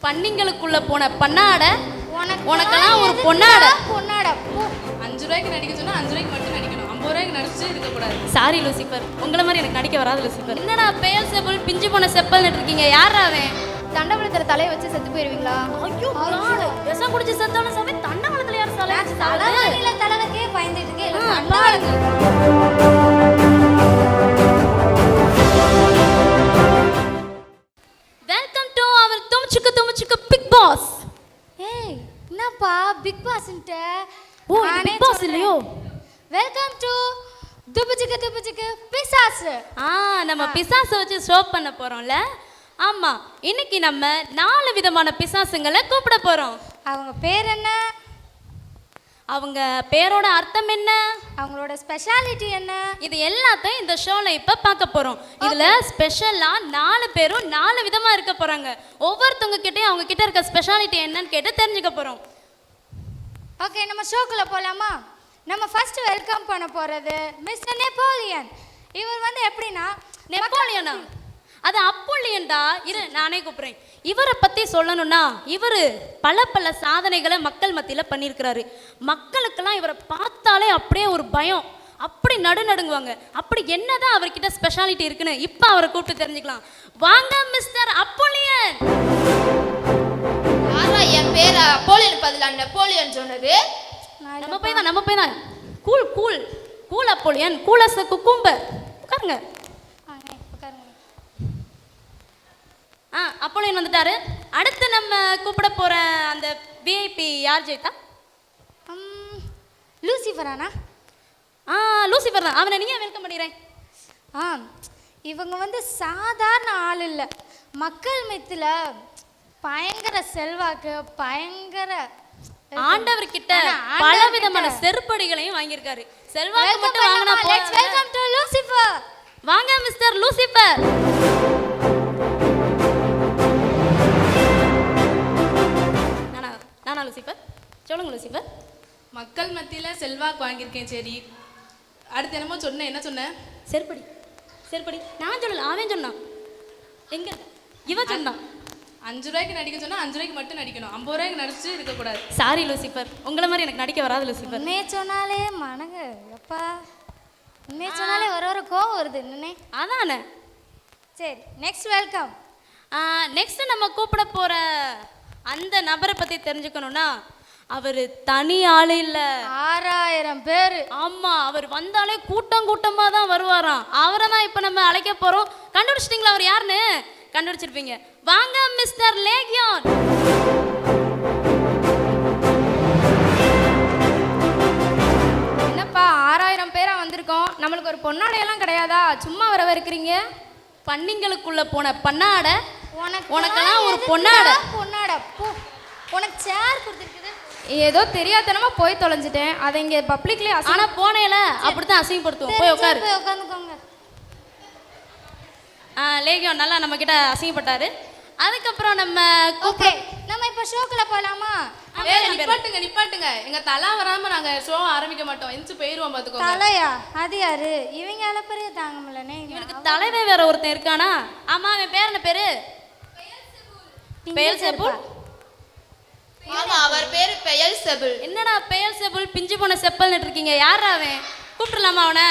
பண்ணிங்களுக்குள்ள போன பண்ணாட உனக்கெல்லாம் ஒரு பொண்ணாட. 5 ரூபாய்க்கு நடிக்க சொன்னா 5 ரூபாய்க்கு மட்டும் நடிக்கணும். 50 ரூபாய்க்கு நடிச்சு இருக்கக்கூடாது. சாரி லூசிஃபர், உங்களை மாதிரி எனக்கு நடிக்க வராது லூசிஃபர். என்னடா பெயல் செப்பல் பிஞ்சு போன செப்பல் இருக்கீங்க, யாரா அவன்? தண்டவளத்துல தலையை வச்சு செத்து போயிருவீங்களா? ஐயோ விஷம் குடிச்சு செத்தாலும் சாமி, தண்டவளத்துல யார் தலைவலியில தலைவக்கே பயந்துட்டு இருக்கே. வெல்கம் டு அவர் தும்ச்சுக்கு பிக் பாஸ். ஏய் என்னப்பா பிக் பாஸ்ன்ட்ட? ஓ இது பிக் பாஸ் இல்லையோ? வெல்கம் டு துபுச்சுக்கு பிசாஸ். நம்ம பிசாசை வச்சு ஷோ பண்ண போறோம்ல. ஆமா, இன்னைக்கு நம்ம 4 விதமான பிசாசுங்களை கூப்பிட போறோம். அவங்க பேர் என்ன? அவங்க பேரோட அர்த்தம் என்ன? அவங்களோட ஸ்பெஷாலிட்டி என்ன? இது எல்லாத்தையும் இந்த ஷோல இப்ப பார்க்க போறோம். இதுல ஸ்பெஷலா 4 பேரும் 4 விதமா இருக்க போறாங்க. ஒவ்வொருத்தவங்க கிட்டயும் அவங்க கிட்ட இருக்க ஸ்பெஷாலிட்டி என்னன்னு கேட்டு தெரிஞ்சுக்க போறோம். ஓகே, நம்ம ஷோக்குள்ள போலாமா? நம்ம ஃபர்ஸ்ட் வெல்கம் பண்ண போறது மிஸ்டர் நெப்போலியன். இவர் வந்து எப்படின்னா, நெப்போலியனா? அது அப்போலியன்டா. இரு நானே கூப்பிடுறேன். இவரை பத்தி சொல்லணும்னா, இவரு பல சாதனைகளை மக்கள் மத்தியில பண்ணியிருக்கிறாரு. மக்களுக்கெல்லாம் இவரை பார்த்தாலே அப்படியே ஒரு பயம், அப்படி நடுங்குவாங்க. அப்படி என்னதான் அவர்கிட்ட ஸ்பெஷாலிட்டி இருக்குன்னு இப்ப அவரை கூப்பிட்டு தெரிஞ்சுக்கலாம். வாங்க மிஸ்டர் அப்போலியன். என் பேர் அப்போலியன் பதிலா நெப்போலியன் சொன்னது. நம்ம போய் தான் கூல் அப்போலியன், கூலஸ் குக்கும்பர். உட்காருங்க. அப்போலியன் வந்துட்டாரு. அடுத்து நம்ம கூப்பிட போற அந்த விஐபி யார் ஜெயித்தா? லூசிஃபரானா? லூசிஃபர் தான். அவனை நீங்க வெல்கம் பண்ணிடுறேன். இவங்க வந்து சாதாரண ஆள் இல்லை. மக்கள் மத்தியில பயங்கர செல்வாக்கு, பயங்கர ஆண்டவர்கிட்ட பல விதமான செருப்படிகளையும் வாங்கியிருக்காரு. செல்வாக்கு மட்டும் வாங்கினா போதும். Welcome to Lucifer. வாங்க மிஸ்டர் லூசிஃபர். நானா லூசிஃபர்? சொல்லுங்க லூசிஃபர். மக்கள் மத்தியில செல்வாக்கு வாங்கியிருக்கேன். சரி, அடுத்து என்னமோ சொன்னேன். என்ன சொன்னேன்? செருப்படி நான் சொல்லல, அவன் சொன்னான். எங்க இவன் சொன்னான். 5 ரூபாய்க்கு நடிக்க சொன்னா 5 ரூபாய்க்கு மட்டும் நடிக்கணும். 50 ரூபாய்க்கு நடிச்சு இருக்கக்கூடாது. சாரி லூசிஃபர், உங்களை மாதிரி எனக்கு நடிக்க வராது லூசிஃபர். உன்னே சொன்னாலே மனங்க எப்பா, உன்னே சொன்னாலே ஒரு கோவம் வருது என்னே. அதானே. சரி, நெக்ஸ்ட் வெல்கம். நெக்ஸ்ட் நம்ம கூப்பிட போற அந்த நபரை பத்தி தெரிஞ்சுக்கணும்னா, அவரு தனி ஆளு இல்ல, 6000 பேர். ஆமா, அவர் வந்தாலே கூட்டமா தான் வருவாராம். அவரை தான் இப்ப நம்ம அழைக்க போறோம். கண்டுபிடிச்சிட்டீங்களா அவர் யாருன்னு? கண்டுபிடிச்சிருப்பீங்க. வாங்க மிஸ்டர் லேகியோன். என்னப்பா 6000 பேரா வந்திருக்கோம், நம்மளுக்கு ஒரு பொன்னாடையெல்லாம் கிடையாதா? சும்மா வரவேற்கிறீங்க. பண்ணிங்களுக்குள்ள போன பண்ணாட உனக்கெல்லாம் ஒரு பொண்ணாட போ. உனக்கு சேர் கொடுத்துருக்குது. ஏதோ தெரியாதனமா போய் தொலைஞ்சிட்டேன். அதை இங்க பப்ளிக்லயே ஆனா போனேல அப்படித்தான் அசிங்கப்படுத்துவோம். போய் உட்காரு. உட்காந்துக்கோங்க. லேகியோன் நல்லா நம்ம கிட்ட அசிங்கப்பட்டாரு. அதுக்கப்புறம் நம்ம இப்ப ஷோக்குள்ள போலாமா? நிப்பாட்டுங்க. எங்க தலா வராம நாங்க ஷோ ஆரம்பிக்க மாட்டோம். எந்திச்சு போயிருவோம். பாத்துக்கோ. தலையா? அது யாரு? இவங்க அளப்பரிய தாங்க முடியலனே. இவனுக்கு தலைவே வேற ஒருத்தன் இருக்கானா? ஆமா, அவன் பேர் என்ன பேரு? பெயல்செபுல். ஆமா, அவர் பேரு பெயல்செபுல். என்னடா பெயல்செபுல் பிஞ்சு போன செப்பல் இருக்கீங்க, யாரா அவன்? கூப்பிடலாமா அவனை?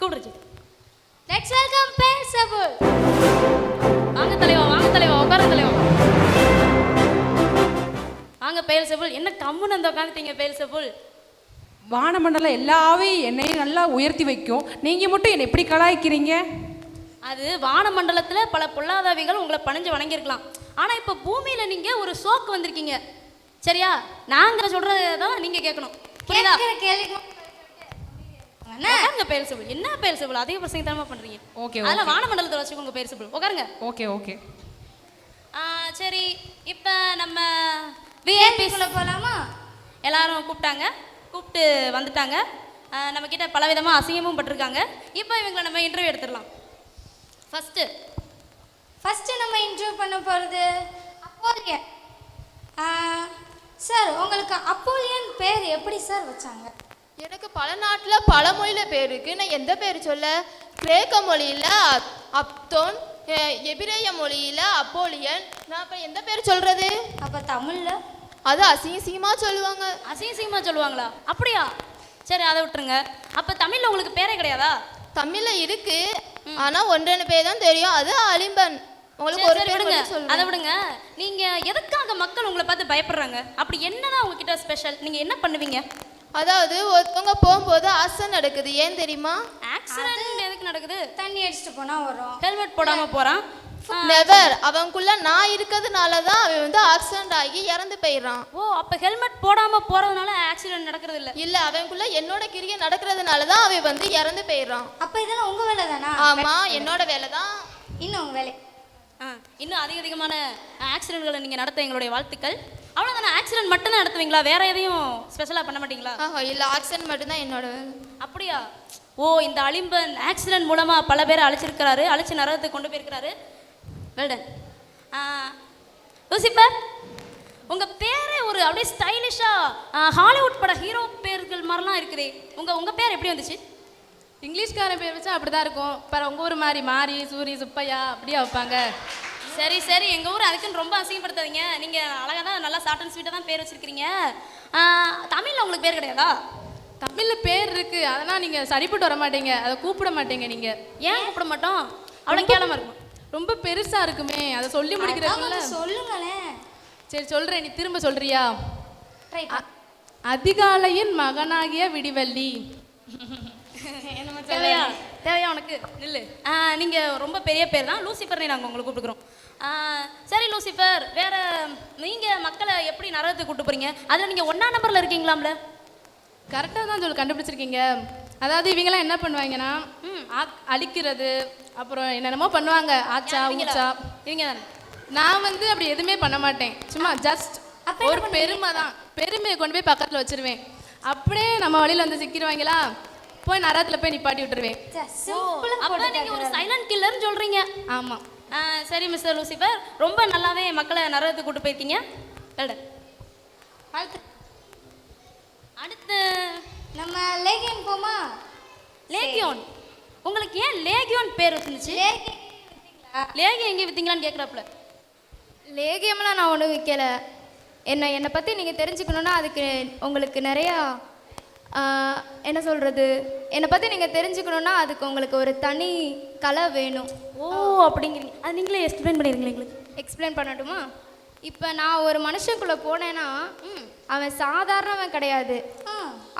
கூப்பிடுச்சு. Let's welcome Beelzebul. வாங்க தலைவா உட்காருங்க தலைவா. வாங்க பெயல்செபுல். என்ன கம்முன்னு வந்து உட்காந்துட்டீங்க பெயல்செபுல்? வானமண்டலம் எல்லாவே என்னை நல்லா உயர்த்தி வைக்கும், நீங்க மட்டும் என்னை எப்படி கலாய்க்கிறீங்க? அது வானமண்டலத்துல பல பொல்லாதவிகள் உங்களை பணிஞ்சு வணங்கியிருக்கலாம். ஆனா இப்ப பூமியில நீங்க ஒரு ஷோக்கு வந்திருக்கீங்க, சரியா? நாங்க சொல்றதான் நீங்க கேட்கணும், புரியுதா? உட்காருங்க பெயல்செபுல். என்ன பெயல்செபுல் அதிக பிரசங்கத்தனமா பண்றீங்க? ஓகே, அதனால வானமண்டலத்துல வச்சுக்கோங்க பெயல்செபுல். உட்காருங்க. ஓகே. சரி, இப்ப நம்ம விஐபிக்குள்ள போலாமா? எல்லாரும் கூப்பிட்டு வந்துட்டாங்க. நம்ம கிட்ட பல விதமா அசிங்கமும் பட்டிருக்காங்க. இப்போ இவங்களை நம்ம இன்டர்வியூ எடுத்துடலாம். ஃபர்ஸ்ட் நம்ம இன்டர்வியூ பண்ண போறது அப்போலியன். சார், உங்களுக்கு அப்போலியன் பேர் எப்படி சார் வச்சாங்க? எனக்கு பல நாட்டில் பல மொழியில் பேர் இருக்கு. நான் எந்த பேர் சொல்ல? கிரேக்க மொழியில் அப்தோன், எபிரேய மொழியில அப்போலியன். நான் இப்ப எந்த பேர் சொல்றது? அப்ப தமிழ்ல அது அசிங்கமா சொல்லுவாங்க. அசிங்கமா சொல்லுவாங்களா? அப்படியா? சரி அதை விட்டுருங்க. அப்ப தமிழ்ல உங்களுக்கு பேரே கிடையாதா? தமிழ்ல இருக்கு, ஆனா ஒன்றரை பேர் தான் தெரியும். அது அலிம்பன். உங்களுக்கு ஒரு பேர் விடுங்க, மட்டும் சொல்றேன். அதை விடுங்க. நீங்க எதுக்காக மக்கள் உங்களை பார்த்து பயப்படுறாங்க? அப்படி என்னதான் உங்ககிட்ட ஸ்பெஷல்? நீங்க என்ன பண்ணுவீங்க? அதாவது ஒருத்தவங்க போகும்போது ஆக்சிடென்ட் நடக்குது, ஏன் தெரியுமா? ஆக்சிடென்ட் எதுக்கு நடக்குது? தண்ணி அடிச்சுட்டு போனா வரும். ஹெல்மெட் போடாம போறான். நெவர். அவனுக்குள்ள நான் இருக்கிறதுனால தான் அவன் வந்து ஆக்சிடென்ட் ஆகி இறந்து போயிடுறான். ஓ, அப்ப ஹெல்மெட் போடாம போறதுனால ஆக்சிடென்ட் நடக்கிறது இல்ல? இல்ல, அவனுக்குள்ள என்னோட கிரியை நடக்கிறதுனால தான் அவன் வந்து இறந்து போயிடுறான். அப்ப இதெல்லாம் உங்க வேலை தானா? ஆமா, என்னோட வேலை தான். இன்னும் உங்க வேலை. இன்னும் அதிகமான ஆக்சிடென்ட்களை நீங்க நடத்த எங்களுடைய வாழ்த்துக்கள். அவ்வளவுதானே? ஆக்சிடென்ட் மட்டும் தான் நடத்துவீங்களா? வேற எதையும் ஸ்பெஷலா பண்ண மாட்டீங்களா? இல்ல, ஆக்சிடென்ட் மட்டும் தான் என்னோட வேலை. அப்படியா? ஓ, இந்த அலிம்பன் ஆக்சிடென்ட் மூலமா பல பேரை அழிச்சிருக்கிறாரு, அழிச்சு நரகத்துக்கு கொண்டு போயிருக்கிறாரு. வெல்டன். லூசிபர், உங்க பேரே ஒரு அப்படியே ஸ்டைலிஷா ஹாலிவுட் பட ஹீரோ பேர்கள் மாதிரிலாம் இருக்குதே. உங்க பேர் எப்படி வந்துச்சு? இங்கிலீஷ்காரன் பேர் வச்சா அப்படிதான் இருக்கும். அப்புறம் உங்க ஊர் மாதிரி மாரி, சூரி, சுப்பையா அப்படியே வைப்பாங்க. சரி சரி, எங்க ஊர் அதுக்குன்னு ரொம்ப அசிங்கப்படுத்தாதீங்க. நீங்க அழகா தான் நல்லா ஷார்ட் அண்ட் ஸ்வீட்டா தான் பேர் வச்சிருக்கீங்க. தமிழ்ல உங்களுக்கு பேர் கிடையாதா? தமிழ்ல பேர் இருக்கு, அதெல்லாம் நீங்க சரிப்பட்டு வர மாட்டீங்க, அதை கூப்பிட மாட்டீங்க. நீங்க ஏன் கூப்பிட மாட்டோம்? அவ்வளவு கேளமா இருக்கும். ரொம்ப பெருசா இருக்குமே, அதை சொல்லி முடிக்கிறதுக்குள்ள. சொல்லுங்களேன். சரி சொல்றேன், நீ திரும்ப சொல்றியா? ட்ரை அதிகாலையின் மகனாகிய விடிவள்ளி. தேவையா தேவையா உனக்கு? நில்லு. நீங்க ரொம்ப பெரிய பேர் தான். லூசிஃபர்னே நாங்கள் உங்களை கூப்பிட்டுக்கிறோம். சரி லூசிஃபர், வேற நீங்க மக்களை எப்படி நரகத்துக்கு கூட்டு போறீங்க? அதில் நீங்க 1ஆம் நம்பர்ல இருக்கீங்களாம்ல? கரெக்டாக தான் சொல்லி கண்டுபிடிச்சிருக்கீங்க. அதாவது இவங்கெல்லாம் என்ன பண்ணுவாங்கன்னா அழிக்கிறது, அப்புறம் என்னென்னமோ பண்ணுவாங்க, ஆச்சா ஊச்சா. இவங்க தானே? நான் வந்து அப்படி எதுவுமே பண்ண மாட்டேன். சும்மா ஜஸ்ட் ஒரு பெருமை தான். பெருமையை கொண்டு போய் பக்கத்தில் வச்சிருவேன். அப்படியே நம்ம வழியில் வந்து சிக்கிடுவாங்களா, போய் நரகத்தில் போய் நிப்பாட்டி விட்டுருவேன். அப்ப நீங்க ஒரு சைலண்ட் கில்லர்னு சொல்றீங்க. ஆமாம். சரி மிஸ்டர் லூசிஃபர், ரொம்ப நல்லாவே மக்களை நரகத்துக்கு கூட்டு போயிருக்கீங்க. அடுத்து நம்ம லேகியன் போமா? லேகியோன். உங்களுக்கு ஏன் லேகியோன் பேர் வந்துச்சு? லேகியம் எங்கே வித்தீங்களான்னு கேட்குறாப்புல. லேகியம்லாம் நான் ஒன்றும் விற்கல. என்னை பற்றி நீங்கள் தெரிஞ்சுக்கணுன்னா அதுக்கு உங்களுக்கு நிறையா என்ன சொல்கிறது, என்னை பற்றி நீங்கள் தெரிஞ்சுக்கணுன்னா அதுக்கு உங்களுக்கு ஒரு தனி கலை வேணும். ஓ அப்படிங்கிறீங்க. அது நீங்களே எக்ஸ்பிளைன் பண்ணிடுங்களா எங்களுக்கு? எக்ஸ்பிளைன் பண்ணட்டுமா? இப்போ நான் ஒரு மனுஷனுக்குள்ளே போனேன்னா அவன் சாதாரணவன் கிடையாது,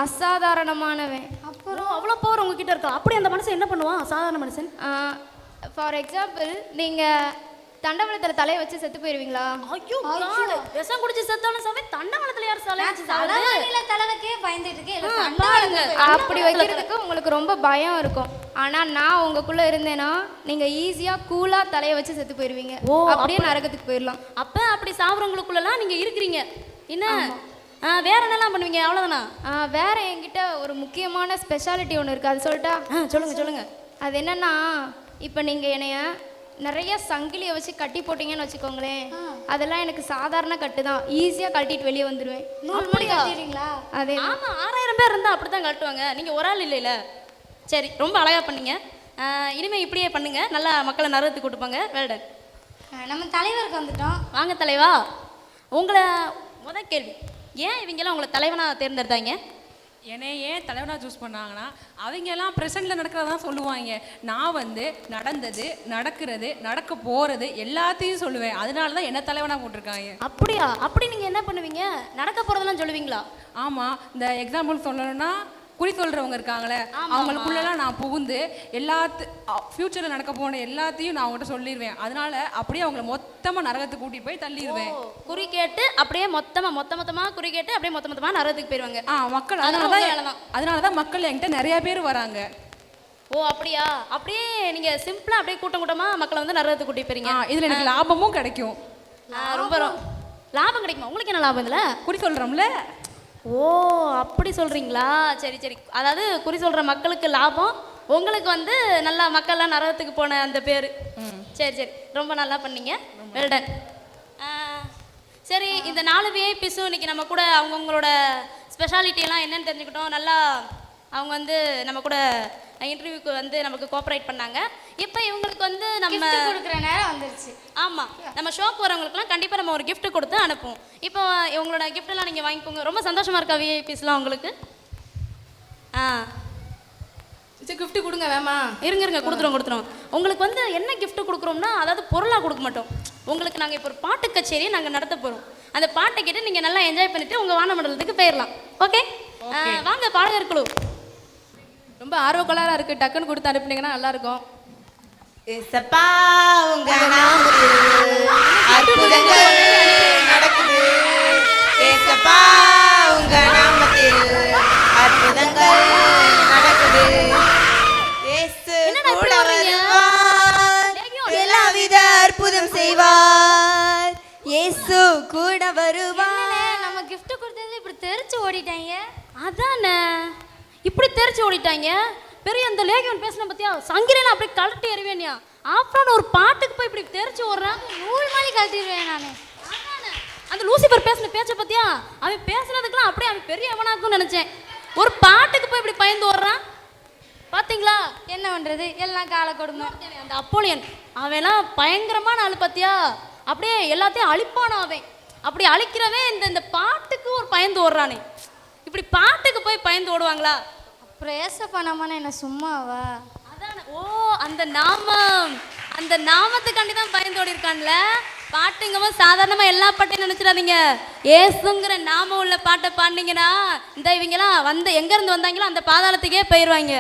அசாதாரணமானவன். அப்புறம் அவ்வளோ பவர் உங்ககிட்ட இருக்கா? அப்படி அந்த மனுஷன் என்ன பண்ணுவான்? சாதாரண மனுஷன். ஃபார் எக்ஸாம்பிள், நீங்கள் தண்டவளத்தில் தலையை வச்சு செத்து போயிருவீங்களா? ஐயோ காட், விஷம் குடிச்சு செத்தாலும் சாவே தண்டவளத்தில் யார் தலையை வச்சு சாவுது? தலைவக்கே பயந்துட்டு இருக்கேன். அப்படி வைக்கிறதுக்கு உங்களுக்கு ரொம்ப பயம் இருக்கும். ஆனால் நான் உங்களுக்குள்ளே இருந்தேன்னா நீங்கள் ஈஸியாக கூலாக தலையை வச்சு செத்து போயிடுவீங்க. அப்படியே நரகத்துக்கு போயிடலாம். அப்போ அப்படி சாவுறவங்களுக்குள்ளலாம் நீங்கள் இருக்கிறீங்க. என்ன வேற என்னெல்லாம் பண்ணுவீங்க? அவ்வளோதானா? வேற என்கிட்ட ஒரு முக்கியமான ஸ்பெஷாலிட்டி ஒன்று இருக்குது, அது சொல்லிட்டா? சொல்லுங்க சொல்லுங்க. அது என்னன்னா, இப்போ நீங்கள் என்னைய நிறைய சங்கிலியை வச்சு கட்டி போட்டீங்கன்னு வச்சுக்கோங்களேன், அதெல்லாம் எனக்கு சாதாரண கட்டு தான், ஈஸியாக கட்டிட்டு வெளியே வந்துடுவேன். அதே ஆமாம், 6000 பேர் இருந்தால் அப்படி தான் கட்டுவாங்க. நீங்கள் ஒரு ஆள் இல்லைல்ல. சரி, ரொம்ப அழகாக பண்ணீங்க. இனிமேல் இப்படியே பண்ணுங்க, நல்லா மக்களை நரகத்துக்கு கூட்டுப்பாங்க. வெல்டன். நம்ம தலைவருக்கு வந்துட்டோம். வாங்க தலைவா. உங்களை முதல் கேள்வி, ஏன் இவங்கெல்லாம் உங்களை தலைவனாக தேர்ந்தெடுத்தாங்க? என்னை ஏன் தலைவனாக சூஸ் பண்ணாங்கன்னா, அவங்க எல்லாம் ப்ரெசென்ட்டில் நடக்கிறதான் சொல்லுவாங்க. நான் வந்து நடந்தது, நடக்கிறது, நடக்க போகிறது எல்லாத்தையும் சொல்லுவேன். அதனால தான் என்ன தலைவனாக போட்டிருக்காங்க. அப்படியா? அப்படி நீங்கள் என்ன பண்ணுவீங்க? நடக்க போகிறதெல்லாம் சொல்லுவீங்களா? ஆமாம், இந்த எக்ஸாம்பிள் சொல்லணும்னா, குறி சொல்கிறவங்க இருக்காங்களே, அவங்களுக்குள்ளெல்லாம் நான் புகுந்து ஃப்யூச்சரில் நடக்க போன எல்லாத்தையும் நான் அவங்ககிட்ட சொல்லிடுவேன். அதனால அப்படியே அவங்கள மொத்தமாக நரகத்துக்கு கூட்டிட்டு போய் தள்ளிடுவேன். குறி கேட்டு அப்படியே மொத்தமாக குறி கேட்டு அப்படியே மொத்தமாக நரகத்துக்கு போயிடுவாங்க. மக்கள் அதனால தான் மக்கள் என்கிட்ட நிறைய பேர் வராங்க. ஓ அப்படியா? அப்படியே நீங்கள் சிம்பிளாக அப்படியே கூட்டமாக மக்களை வந்து நரகத்துக்கு கூட்டிட்டு போறீங்க. இதில் எனக்கு லாபமும் கிடைக்கும். ரொம்ப லாபம் கிடைக்குமா? உங்களுக்கு என்ன லாபம் இதில்? குறி சொல்கிறோம்ல. ஓ அப்படி சொல்கிறீங்களா? சரி சரி. அதாவது குறி சொல்கிற மக்களுக்கு லாபம், உங்களுக்கு வந்து நல்லா மக்கள்லாம் நரகத்துக்கு போன அந்த பேர். சரி சரி, ரொம்ப நல்லா பண்ணீங்க. வெல்டன். சரி, இந்த 4 விஐபிஸும் இன்னைக்கு நம்ம கூட அவங்கவுங்களோட ஸ்பெஷாலிட்டியெல்லாம் என்னென்னு தெரிஞ்சுக்கிட்டோம். நல்லா அவங்க வந்து நம்ம கூட இன்டர்வியூக்கு வந்து நமக்கு கோஆப்ரேட் பண்ணாங்க. இப்போ இவங்களுக்கு வந்து நம்ம gift கொடுக்குற நேரம் வந்துருச்சு. ஆமாம், நம்ம ஷோக்கு வரவங்களுக்குலாம் கண்டிப்பாக நம்ம ஒரு gift கொடுத்து அனுப்புவோம். இப்போ இவங்களோட gift-எல்லாம் நீங்கள் வாங்கிக்கோங்க. ரொம்ப சந்தோஷமாக இருக்கா விஐபிஸ்லாம் உங்களுக்கு? சரி gift கொடுங்க வேமா. இருங்க கொடுத்துருவோம். உங்களுக்கு வந்து என்ன gift கொடுக்குறோம்னா, அதாவது பொருளாக கொடுக்க மாட்டோம். உங்களுக்கு நாங்கள் இப்போ ஒரு பாட்டு கச்சேரியை நாங்கள் நடத்த போகிறோம். அந்த பாட்டை கேட்டு நீங்கள் நல்லா என்ஜாய் பண்ணிவிட்டு உங்கள் வானமண்டலத்துக்கு போயிடலாம். ஓகே, வாங்க பாடகர் குழு. ரொம்ப ஆர்வக்கோளாராக இருக்குது, டக்குன்னு கொடுத்து அனுப்புனீங்கன்னா நல்லாயிருக்கும். ஏசப்பா உங்க நாமத்தில் அற்புதங்கள் நடக்குது. ஏசப்பா உங்க நாமத்தில் அற்புதங்கள் நடக்குது. இயேசு கூட வருவார், எல்லாவித அற்புதம் செய்வார். இயேசு கூட வருவார். என்னண்ணே, நம்ம gift கொடுத்ததுல இப்படி தெரிச்சு ஓடிட்டாங்க. அதானே இப்படி தெரிச்சு ஓடிட்டாங்க. பெரிய அந்த லேகியன் பேசின பத்தியா, சங்கிலியெல்லாம் அப்படியே கலட்டி எறிவேனியா. அப்புறம் ஒரு பாட்டுக்கு போய் இப்படி தெரிச்சு ஓடுறான். நூல் மாதிரி கழட்டிடுவேன் நான். அந்த லூசிபர் பேசின பேச்சை பத்தியா, அவன் பேசுனதுக்கெல்லாம் அப்படியே அவன் பெரிய அவனாக்கும்னு நினைச்சேன். ஒரு பாட்டுக்கு போய் இப்படி பயந்து ஓடுறான் பாத்தீங்களா? என்ன பண்றது, எல்லாம் காலை கொடுங்க. அந்த அப்போலியன் அவன்லாம் பயங்கரமான ஆளு பத்தியா, அப்படியே எல்லாத்தையும் அழிப்பான அவன். அப்படி அழிக்கிறவன் இந்த பாட்டுக்கு ஒரு பயந்து ஓடுறானே. இப்படி பாட்டுக்கு போய் பயந்து ஓடுவாங்களா? அப்புறம் ஏசப்பா நாமன்னா என்ன சும்மாவா? அதானே. ஓ, அந்த நாமத்துக்காண்டி தான் பயந்து ஓடி இருக்கான்ல. பாட்டுங்கவும் சாதாரணமாக எல்லா பாட்டையும் நினச்சிடாதீங்க. ஏசுங்கிற நாமம் உள்ள பாட்டை பாடினீங்கன்னா இந்த இவங்கெல்லாம் வந்து எங்கேருந்து வந்தாங்களோ அந்த பாதாளத்துக்கே போயிடுவாங்க.